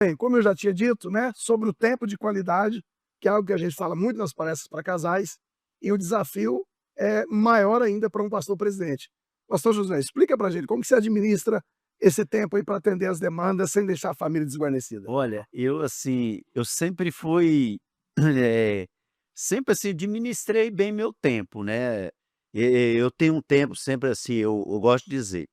Bem, como eu já tinha dito, né, sobre o tempo de qualidade, que é algo que a gente fala muito nas palestras para casais, e o desafio é maior ainda para um pastor presidente. Pastor José, explica para a gente como que você administra esse tempo aí para atender as demandas sem deixar a família desguarnecida. Olha, eu assim, eu sempre fui, eh, sempre assim, administrei bem meu tempo, né. Eu tenho um tempo sempre assim, eu gosto de dizer,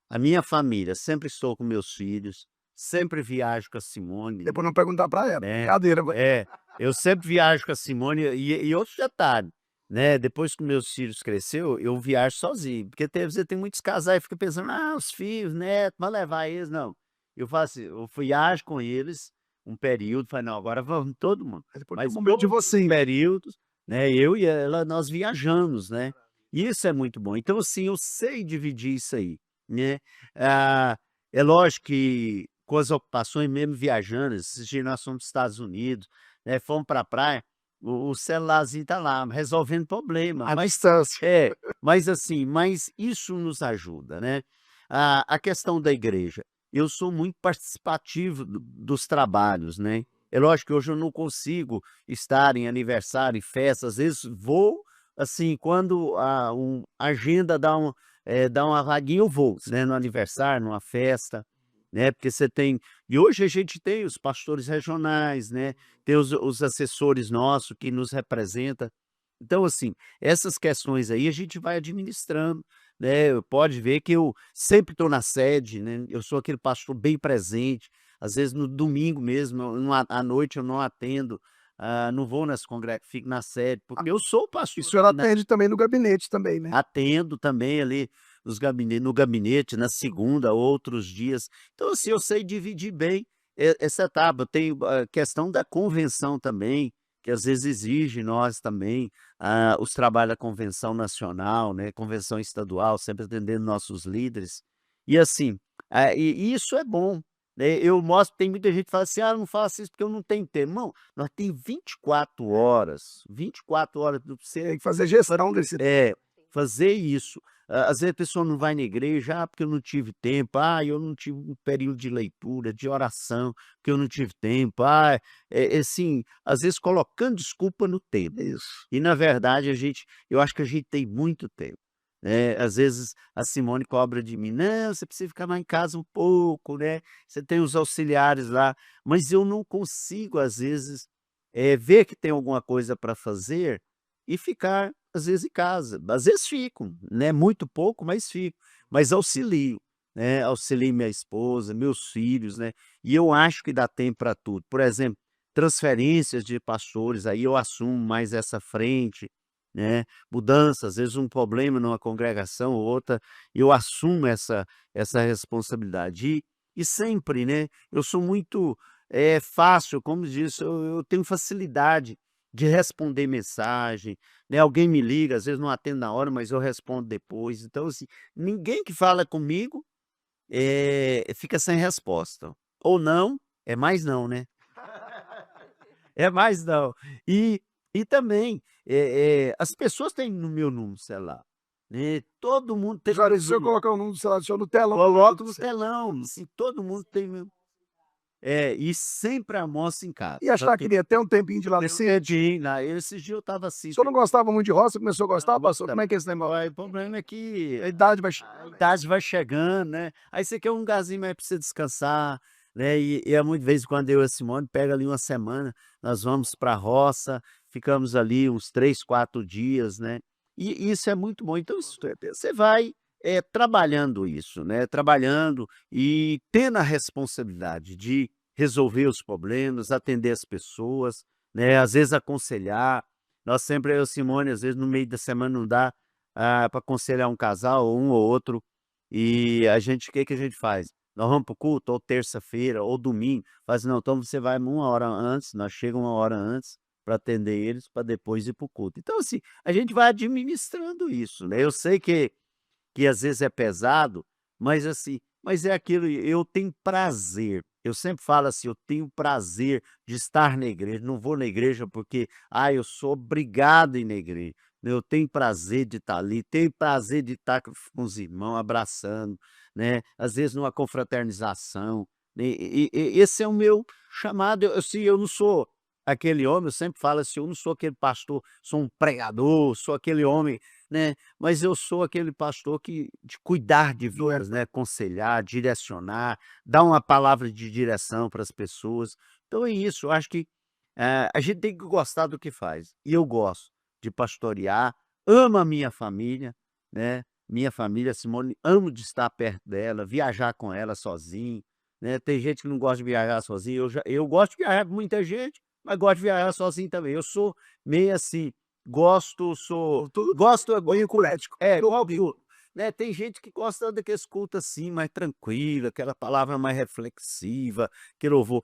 a minha família, sempre estou com meus filhos, sempre viajo com a Simone, Depois não perguntar para ela, né. brincadeira, vai. É, eu sempre viajo com a Simone e outro detalhe, né, depois que meus filhos cresceu, eu viajo sozinho, porque tem muitos casais que ficam pensando: "Ah, os filhos, neto, vai levar eles", não. Eu faço assim, eu viajo com eles um período, falei: "Não, agora vamos todo mundo", Aí depois tem um mas momento de todos os você, períodos, né, eu e ela, nós viajamos, né. E isso é muito bom. Então, assim, eu sei dividir isso aí, né. Ah, é lógico que com as ocupações mesmo viajando, esses dias nós fomos para os Estados Unidos, né, fomos pra praia, o celularzinho tá lá, resolvendo problema, à mas distância. mas assim, mas isso nos ajuda, né. A questão da igreja, eu sou muito participativo dos trabalhos, né. É lógico que hoje eu não consigo estar em aniversário, em festa, às vezes vou, assim, quando a agenda dá uma vaguinha, eu vou, né, no aniversário, numa festa, né, porque você tem e hoje a gente tem os pastores regionais, né, tem os assessores nossos que nos representa. Então, assim, essas questões aí a gente vai administrando, né, pode ver que eu sempre estou na sede, né, eu sou aquele pastor bem presente, às vezes no domingo mesmo, eu não à noite eu não atendo, não vou nas fico na sede, Ah, porque eu sou o e o pastor senhor aqui, né. atende também no gabinete também, né? Atendo também ali no gabinete, na segunda, outros dias. Então, assim, eu sei dividir bem essa etapa. Eu tenho a questão da convenção também, que às vezes exige nós também, os trabalhos da convenção nacional, né, convenção estadual, sempre atendendo nossos líderes. E assim, e isso é bom, né, eu mostro tem muita gente que fala assim: "Ah, não faço isso porque eu não tenho tempo". Irmão, nós tem 24 horas do você Tem que fazer gestão desse é, fazer isso. Às vezes a pessoa não vai na igreja: "Ah, porque eu não tive tempo. Ah, eu não tive um período de leitura, de oração, porque eu não tive tempo". Ah, assim, às vezes colocando desculpa no tempo. isso. E na verdade eu acho que a gente tem muito tempo, né. Às vezes a Simone cobra de mim: "Não, você precisa ficar mais em casa um pouco, né, você tem os auxiliares lá", mas eu não consigo às vezes, ver que tem alguma coisa para fazer e ficar, às vezes, em casa. Às vezes fico, né, muito pouco, mas fico. Mas auxilio, né, auxilio minha esposa, meus filhos, né, e eu acho que dá tempo para tudo. Por exemplo, transferências de pastores, aí eu assumo mais essa frente, né, mudança, às vezes um problema numa congregação ou outra, eu assumo essa responsabilidade. E sempre, né, eu sou muito, fácil, como diz, eu tenho facilidade de responder mensagem, né, alguém me liga, às vezes não atendo na hora, mas eu respondo depois. Então, assim, ninguém que fala comigo, fica sem resposta. Ou não, é mais não, né? É mais não. E e também, as pessoas têm no meu número celular, né, todo mundo tem Já meu se eu número, colocar o número do celular do senhor no telão, coloco no telão, assim, todo mundo tem meu e sempre almoço em casa. e a Pra chácara ia ter um tempinho de ter um laticínio. dedinho lá, esses dias eu estava O assim. senhor não gostava muito de roça, começou a gostar, Não, pastor? Como gosta é que é esse negócio? Olha, o problema é que A idade vai a chegando, né? idade vai chegando, né, aí você quer um lugarzinho mais pra você descansar, né, e é muito vez em quando eu e a Simone pega ali uma semana, nós vamos pra roça, ficamos ali uns 3, 4 dias, né, e isso é muito bom. Então isso você vai, trabalhando isso, né, trabalhando e tendo a responsabilidade de resolver os problemas, atender as pessoas, né, às vezes aconselhar. Nós sempre eu e a Simone, às vezes, no meio da semana não dá, para aconselhar um casal, ou um ou outro, e a gente o que que a gente faz? Nós vamos para o culto, ou terça-feira, ou domingo, faz: "Não, então você vai uma hora antes", nós chega uma hora antes para atender eles, para depois ir para o culto. Então, assim, a gente vai administrando isso, né. Eu sei que às vezes é pesado, mas assim, mas é aquilo, eu tenho prazer, eu sempre falo assim: "Eu tenho prazer de estar na igreja", não vou na igreja porque, eu sou obrigado a ir na igreja. Eu tenho prazer de estar ali, tenho prazer de estar com os irmãos abraçando, né, às vezes numa confraternização, né, esse é o meu chamado, assim, eu não sou aquele homem, eu sempre falo assim, eu não sou aquele pastor, sou um pregador, sou aquele homem, né, mas eu sou aquele pastor que de cuidar de vidas, né, aconselhar, direcionar, dar uma palavra de direção para as pessoas. Então é isso, eu acho que, a gente tem que gostar do que faz, e eu gosto de pastorear, amo a minha família, né, minha família, Simone, amo de estar perto dela, viajar com ela sozinho, né, tem gente que não gosta de viajar sozinho, eu gosto de viajar com muita gente, mas gosto de viajar sozinho também. Eu sou meio assim, gosto, sou Tudo gosto é bem eclético. igual tu, né, tem gente que gosta daqueles cultos assim, mais tranquilo, aquela palavra mais reflexiva, que louvor.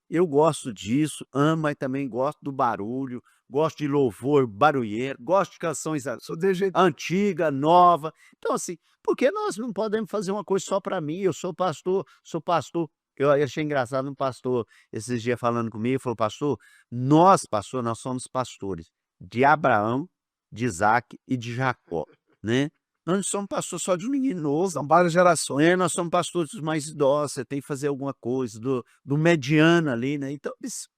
Eu gosto disso, amo, mas também gosto do barulho, gosto de louvor barulheiro, gosto de canções Sou desse jeito. antiga, nova. Então assim, por que nós não podemos fazer uma coisa só para mim? Eu sou pastor. Eu achei engraçado um pastor esses dias falando comigo, falou: "Pastor, pastor, nós somos pastores de Abraão, de Isaac e de Jacó, né. Nós não somos pastor só de um menino novo, São várias gerações. né, nós somos pastores dos mais idosos, você tem que fazer alguma coisa, do mediano ali, né". Então isso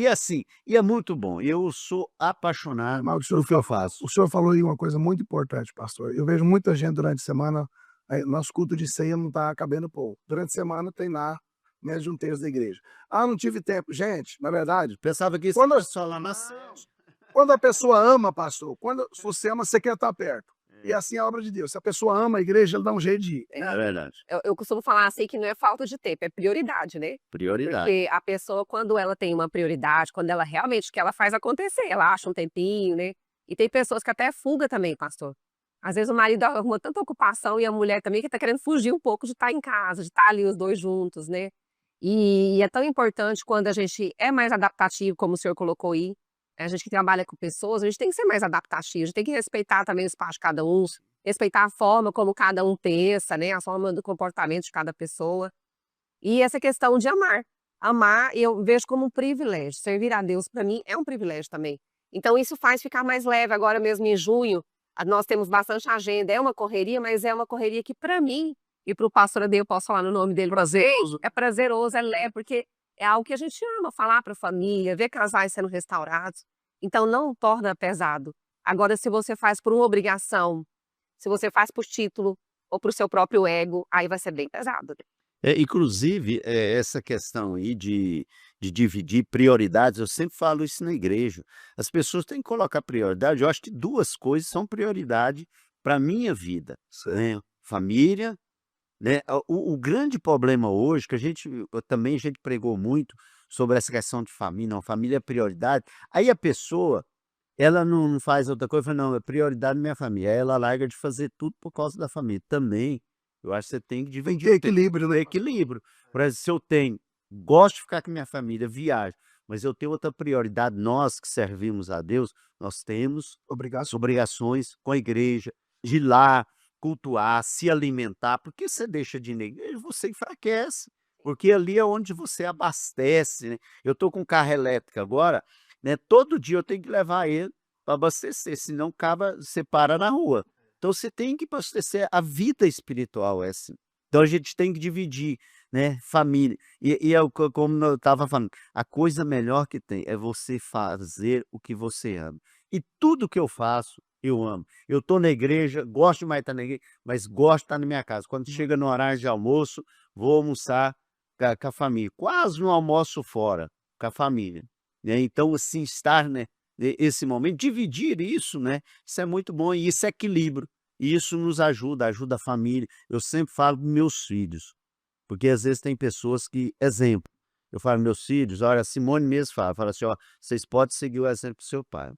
assim, e é muito bom, eu sou apaixonado Mas pelo que eu faço. o senhor falou aí uma coisa muito importante, pastor. Eu vejo muita gente durante a semana, nosso culto de ceia não está cabendo pouco. Durante a semana tem lá menos de um terço da igreja. "Ah, não tive tempo". Gente, na verdade, Pensava que isso quando era a só lá na sede. quando a pessoa ama, pastor, quando se você ama, você quer estar perto. E É, assim é a obra de Deus. Se a pessoa ama a igreja, ela dá um jeito de ir. é verdade, Eu costumo falar assim que não é falta de tempo, é prioridade, né. prioridade. Porque a pessoa quando ela tem uma prioridade, quando ela realmente que ela faz acontecer, ela acha um tempinho, né. E tem pessoas que até fuga também, pastor. Às vezes o marido arruma tanta ocupação e a mulher também que tá querendo fugir um pouco de estar em casa, de estar ali os 2 juntos, né. E é tão importante quando a gente é mais adaptativo, como o senhor colocou aí, a gente que trabalha com pessoas, a gente tem que ser mais adaptativo, a gente tem que respeitar também o espaço de cada um, respeitar a forma como cada um pensa, né, a forma do comportamento de cada pessoa. E essa questão de amar. Amar eu vejo como um privilégio, servir a Deus para mim é um privilégio também. Então isso faz ficar mais leve, agora mesmo em junho, nós temos bastante agenda, é uma correria, mas é uma correria que para mim, e para o pastor Ade eu posso falar no nome dele, Prazeroso. é prazeroso, é leve, porque é algo que a gente ama, falar para a família, ver casais sendo restaurados, então não torna pesado. Agora se você faz por uma obrigação, se você faz por título ou para o seu próprio ego, aí vai ser bem pesado, né. Inclusive, essa questão aí de dividir prioridades, eu sempre falo isso na igreja. As pessoas têm que colocar prioridade, eu acho que 2 coisas são prioridade para minha vida, né, família, né. O grande problema hoje que a gente pregou muito sobre essa questão de família, não, família é prioridade, aí a pessoa, ela não faz outra coisa, fala: "Não, é prioridade minha família", aí ela larga de fazer tudo por causa da família. Também, eu acho que você tem que Tem que dividir ter o tempo, equilíbrio, né? equilíbrio. Por exemplo, se eu tenho gosto de ficar com minha família, viajo, mas eu tenho outra prioridade, nós que servimos a Deus, nós temos Obrigação. obrigações com a igreja, de ir lá, cultuar, se alimentar, porque você deixa de ir na igreja, você enfraquece, porque ali é onde você abastece, né. Eu estou com um carro elétrico agora, né, todo dia eu tenho que levar ele para abastecer, senão acaba você para na rua. Então você tem que abastecer, a vida espiritual é assim. Então a gente tem que dividir, né, família. E é o co como eu estava falando, a coisa melhor que tem é você fazer o que você ama. E tudo que eu faço, eu amo. Eu estou na igreja, gosto demais de estar na igreja, mas gosto de estar na minha casa. Quando chega no horário de almoço, vou almoçar com a família. Quase não almoço fora, com a família, né. Então, assim, estar, né, esse momento, dividir isso, né, isso é muito bom e isso é equilíbrio. E isso nos ajuda, ajuda a família. Eu sempre falo para meus filhos, porque às vezes tem pessoas que exemplo, eu falo: "Meus filhos", olha, a Simone mesmo fala assim: "Ó, vocês podem seguir o exemplo do seu pai",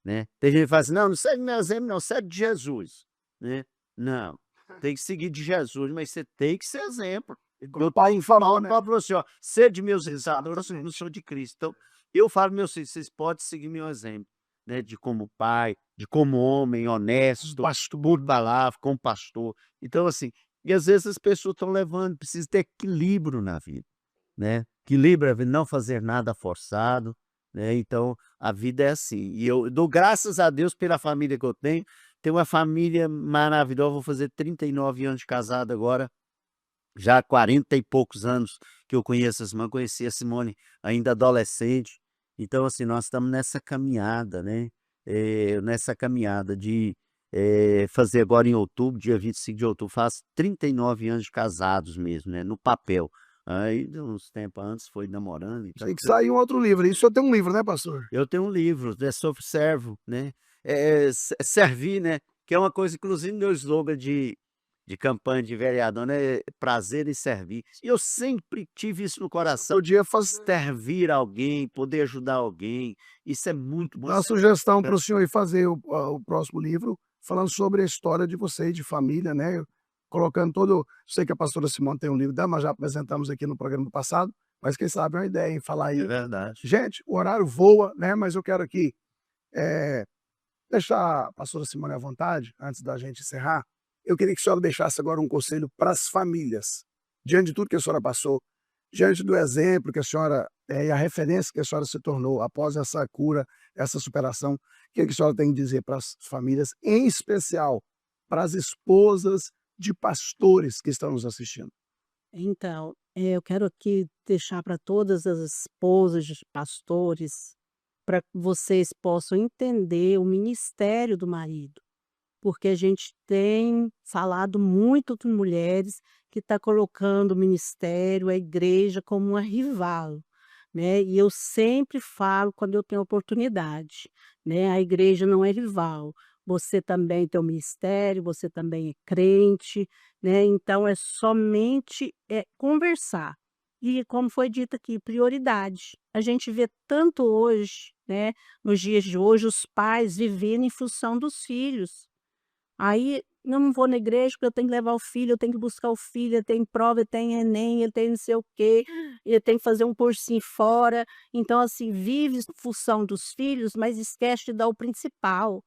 né. Tem gente que fala assim: "Não, não segue meu exemplo não, segue de Jesus", né. Não, tem que seguir de Jesus, mas você tem que ser exemplo. Meu pai falou, Paulo né? falou assim: "Ó, sede meus discípulos, eu não sou de Cristo". Então, eu falo: "Meus filhos, vocês podem seguir meu exemplo, né, de como pai, de como homem honesto, pastor da palavra, como pastor". Então, assim, e às vezes as pessoas estão levando, precisa ter equilíbrio na vida, né. Equilíbrio é não fazer nada forçado, né, então a vida é assim. E eu dou graças a Deus pela família que eu tenho uma família maravilhosa, vou fazer 39 anos de casado agora. já há 40 e poucos anos que eu conheço a Simone, conheci a Simone ainda adolescente. Então, assim, nós estamos nessa caminhada, né, nessa caminhada de, fazer agora em outubro, dia 25 de outubro, faz 39 anos de casados mesmo, né, no papel. Aí, de uns tempos antes, foi namorando e tal. Tem que sair um outro livro. E o senhor tem um livro, né, pastor? Eu tenho um livro, né, sobre servo, né, servir, né, que é uma coisa, inclusive, meu slogan de campanha de vereador, né, prazer em servir. E eu sempre tive isso no coração, Podia fazer servir alguém, poder ajudar alguém, isso é muito bom. uma sugestão para o senhor ir fazer o próximo livro, falando sobre a história de vocês, de família, né? Colocando todo. Sei que a pastora Simone tem um livro dela, nós já apresentamos aqui no programa do passado, mas quem sabe é uma ideia em falar É aí. verdade. Gente, o horário voa, né? Mas eu quero aqui eh, deixar a pastora Simone à vontade, antes da gente encerrar. Eu queria que a senhora deixasse agora um conselho para as famílias, diante de tudo que a senhora passou, diante do exemplo que a senhora e a referência que a senhora se tornou após essa cura, essa superação, o que a senhora tem que dizer para as famílias, em especial para as esposas de pastores que estão nos assistindo? Então, eu quero aqui deixar para todas as esposas de pastores, para que vocês possam entender o ministério do marido, porque a gente tem falado muito com mulheres que está colocando o ministério, a igreja como uma rival, né? E eu sempre falo quando eu tenho oportunidade, né? A igreja não é rival. Você também tem o ministério, você também é crente, né? Então é somente conversar. E como foi dito aqui, prioridade. A gente vê tanto hoje, né? Nos dias de hoje, os pais vivendo em função dos filhos. Aí, eu não vou na igreja porque eu tenho que levar o filho, eu tenho que buscar o filho, ele tem prova, ele tem Enem, ele tem não sei o quê, ele tem que fazer um cursinho fora. Então, assim, vive em função dos filhos, mas esquece de dar o principal,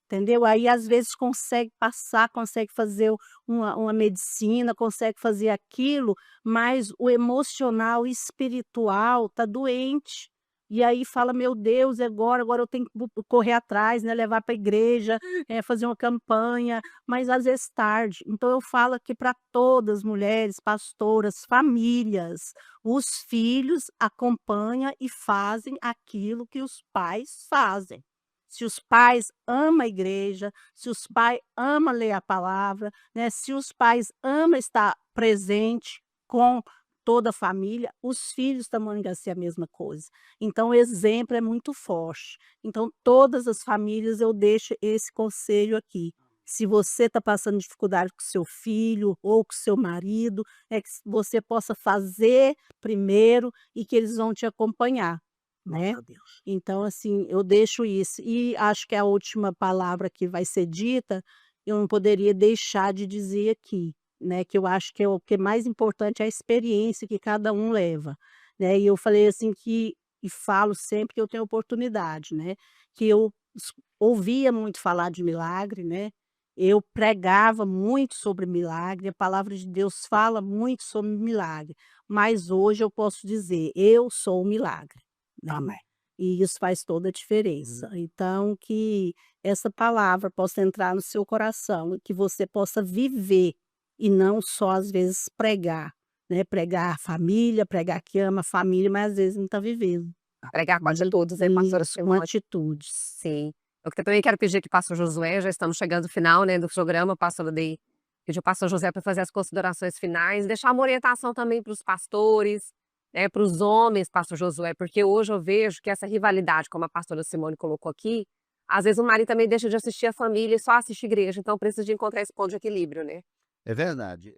entendeu? Aí, às vezes, consegue passar, consegue fazer uma medicina, consegue fazer aquilo, mas o emocional e espiritual tá doente. E aí fala: "Meu Deus, agora eu tenho que correr atrás, né, levar para a igreja, fazer uma campanha", mas às vezes tarde. Então eu falo aqui para todas as mulheres, pastoras, famílias, os filhos acompanham e fazem aquilo que os pais fazem. Se os pais amam a igreja, se os pais amam ler a palavra, né, se os pais amam estar presente com toda a família, os filhos também vão ser a mesma coisa. Então o exemplo é muito forte. Então todas as famílias eu deixo esse conselho aqui. Se você está passando dificuldade com seu filho ou com seu marido, é que você possa fazer primeiro e que eles vão te acompanhar, né? Glória a Deus. Então, assim, eu deixo isso. E acho que a última palavra que vai ser dita, eu não poderia deixar de dizer aqui, né, que eu acho que é o que é mais importante é a experiência que cada um leva, né. E eu falei assim e falo sempre que eu tenho oportunidade, né, que eu ouvia muito falar de milagre, né, eu pregava muito sobre milagre, a palavra de Deus fala muito sobre milagre, mas hoje eu posso dizer: "Eu sou o milagre", né. Amém. E isso faz toda a diferença. Então que essa palavra possa entrar no seu coração e que você possa viver, e não só às vezes pregar, né, pregar a família, pregar que ama a família, mas às vezes não está vivendo. Pregar com atitudes, hein, pastora Isso, uma Simone? atitude. Sim. Eu também quero pedir aqui pastor Josué, já estamos chegando ao final, né, do programa, pastora dei pedir o pastor José para fazer as considerações finais, deixar uma orientação também para os pastores, né, para os homens, pastor Josué, porque hoje eu vejo que essa rivalidade, como a pastora Simone colocou aqui, às vezes o marido também deixa de assistir a família e só assiste a igreja, então precisa de encontrar esse ponto de equilíbrio, né. É verdade.